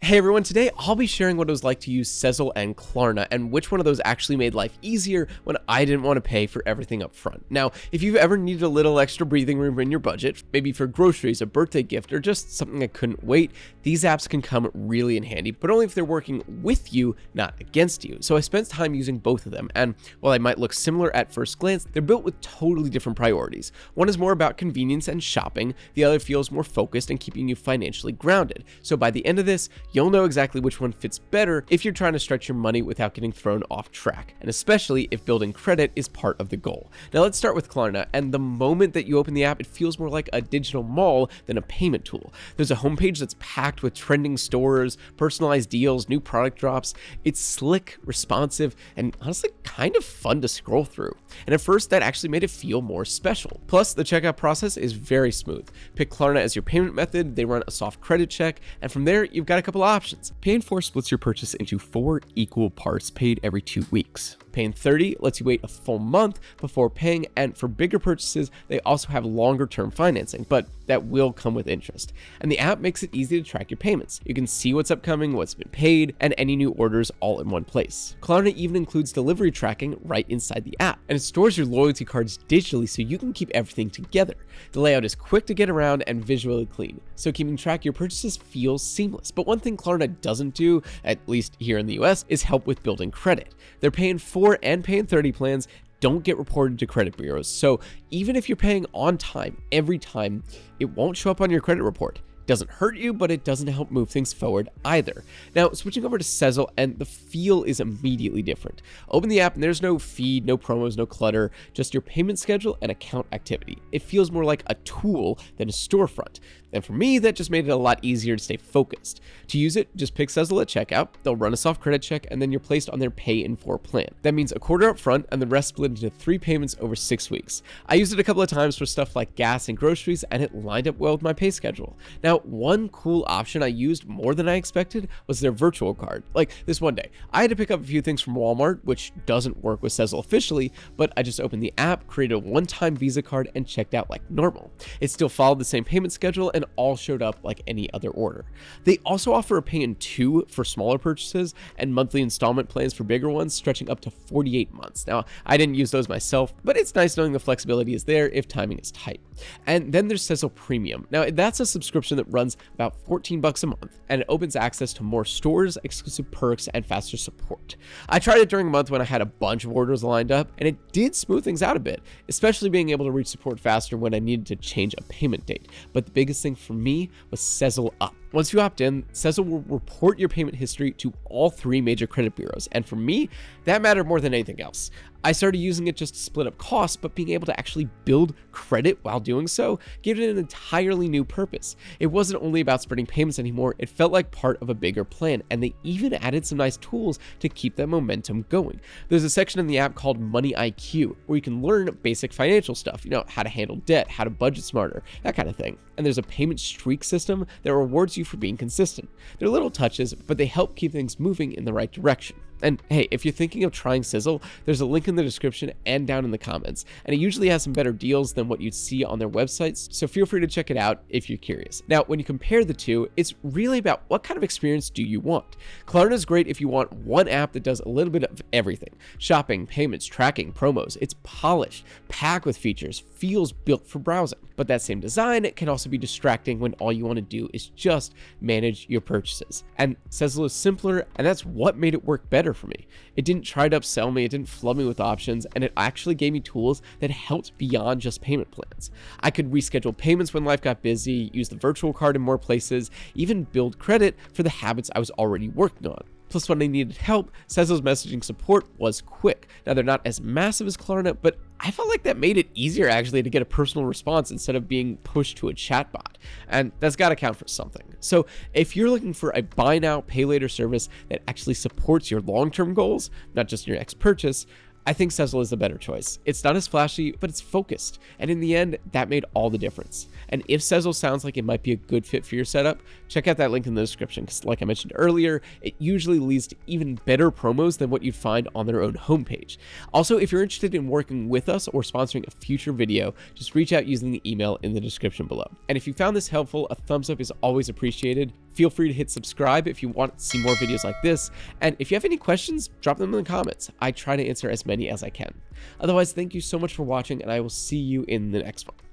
Hey everyone, today I'll be sharing what it was like to use Sezzle and Klarna and which one of those actually made life easier when I didn't want to pay for everything up front. Now, if you've ever needed a little extra breathing room in your budget, maybe for groceries, a birthday gift, or just something that couldn't wait, these apps can come really in handy, but only if they're working with you, not against you. So I spent time using both of them, and while they might look similar at first glance, they're built with totally different priorities. One is more about convenience and shopping, the other feels more focused and keeping you financially grounded. So by the end of this, you'll know exactly which one fits better if you're trying to stretch your money without getting thrown off track, and especially if building credit is part of the goal. Now let's start with Klarna, and the moment that you open the app, it feels more like a digital mall than a payment tool. There's a homepage that's packed with trending stores, personalized deals, new product drops. It's slick, responsive, and honestly kind of fun to scroll through. And at first, that actually made it feel more special. Plus, the checkout process is very smooth. Pick Klarna as your payment method, they run a soft credit check, and from there, you've got a couple options. Pay in 4 splits your purchase into 4 equal parts paid every 2 weeks. Pay in 30 lets you wait a full month before paying, and for bigger purchases, they also have longer term financing, but that will come with interest. And the app makes it easy to track your payments. You can see what's upcoming, what's been paid, and any new orders all in one place. Klarna even includes delivery tracking right inside the app, and it stores your loyalty cards digitally so you can keep everything together. The layout is quick to get around and visually clean, so keeping track of your purchases feels seamless. But one thing Klarna doesn't do, at least here in the US, is help with building credit. They're paying 4 and paying 30 plans don't get reported to credit bureaus, so even if you're paying on time every time, it won't show up on your credit report. Doesn't hurt you, but it doesn't help move things forward either. Now, switching over to Sezzle, and the feel is immediately different. Open the app and there's no feed, no promos, no clutter, just your payment schedule and account activity. It feels more like a tool than a storefront. And for me, that just made it a lot easier to stay focused. To use it, just pick Sezzle at checkout, they'll run a soft credit check, and then you're placed on their pay in 4 plan. That means a quarter up front and the rest split into 3 payments over 6 weeks. I used it a couple of times for stuff like gas and groceries, and it lined up well with my pay schedule. Now, one cool option I used more than I expected was their virtual card. Like this one day, I had to pick up a few things from Walmart, which doesn't work with Sezzle officially, but I just opened the app, created a one-time Visa card, and checked out like normal. It still followed the same payment schedule and all showed up like any other order. They also offer a pay in 2 for smaller purchases and monthly installment plans for bigger ones, stretching up to 48 months. Now, I didn't use those myself, but it's nice knowing the flexibility is there if timing is tight. And then there's Sezzle Premium. Now, that's a subscription that runs about $14 a month, and it opens access to more stores, exclusive perks, and faster support. I tried it during a month when I had a bunch of orders lined up, and it did smooth things out a bit, especially being able to reach support faster when I needed to change a payment date. But the biggest thing for me was Sezzle Up. Once you opt in, Sezzle will report your payment history to all 3 major credit bureaus, and for me, that mattered more than anything else. I started using it just to split up costs, but being able to actually build credit while doing so gave it an entirely new purpose. It wasn't only about spreading payments anymore, it felt like part of a bigger plan, and they even added some nice tools to keep that momentum going. There's a section in the app called Money IQ, where you can learn basic financial stuff, how to handle debt, how to budget smarter, that kind of thing. And there's a payment streak system that rewards you for being consistent. They're little touches, but they help keep things moving in the right direction. And hey, if you're thinking of trying Sezzle, there's a link in the description and down in the comments, and it usually has some better deals than what you'd see on their websites, so feel free to check it out if you're curious. Now, when you compare the two, it's really about what kind of experience do you want. Klarna is great if you want one app that does a little bit of everything. Shopping, payments, tracking, promos. It's polished, packed with features, feels built for browsing. But that same design can also be distracting when all you want to do is just manage your purchases. And Sezzle is simpler, and that's what made it work better for me. It didn't try to upsell me, it didn't flood me with options, and it actually gave me tools that helped beyond just payment plans. I could reschedule payments when life got busy, use the virtual card in more places, even build credit for the habits I was already working on. Plus, when I needed help, Sezzle's messaging support was quick. Now, they're not as massive as Klarna, but I felt like that made it easier actually to get a personal response instead of being pushed to a chatbot. And that's got to count for something. So if you're looking for a buy now, pay later service that actually supports your long-term goals, not just your next purchase, I think Sezzle is the better choice. It's not as flashy, but it's focused. And in the end, that made all the difference. And if Sezzle sounds like it might be a good fit for your setup, check out that link in the description, because like I mentioned earlier, it usually leads to even better promos than what you'd find on their own homepage. Also, if you're interested in working with us or sponsoring a future video, just reach out using the email in the description below. And if you found this helpful, a thumbs up is always appreciated. Feel free to hit subscribe if you want to see more videos like this, and if you have any questions, drop them in the comments. I try to answer as many as I can. Otherwise, thank you so much for watching, and I will see you in the next one.